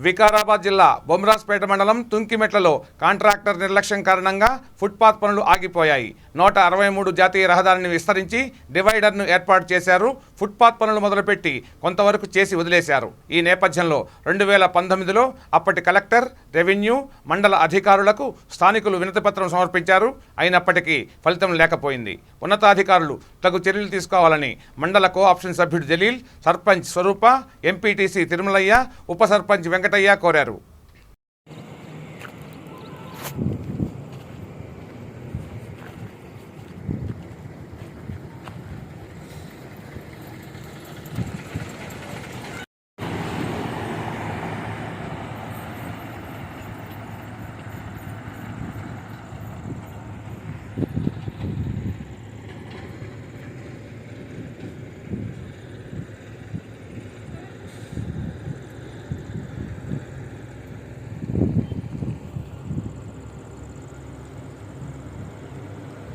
వికారాబాద్ జిల్లా బొమ్రాజ్పేట మండలం తుంకిమెట్లలో కాంట్రాక్టర్ నిర్లక్ష్యం కారణంగా ఫుట్పాత్ పనులు ఆగిపోయాయి. 163 జాతీయ రహదారిని విస్తరించి డివైడర్ను ఏర్పాటు చేశారు. ఫుట్పాత్ పనులు మొదలుపెట్టి కొంతవరకు చేసి వదిలేశారు. ఈ నేపథ్యంలో 2019లో అప్పటి కలెక్టర్, రెవెన్యూ, మండల అధికారులకు స్థానికులు వినతిపత్రం సమర్పించారు. అయినప్పటికీ ఫలితం లేకపోయింది. ఉన్నతాధికారులు తగు చర్యలు తీసుకోవాలని మండల కోఆప్షన్ సభ్యుడు జలీల్, సర్పంచ్ స్వరూప, ఎంపీటీసీ తిరుమలయ్య, ఉప సర్పంచ్ వెంకటయ్య కోరారు.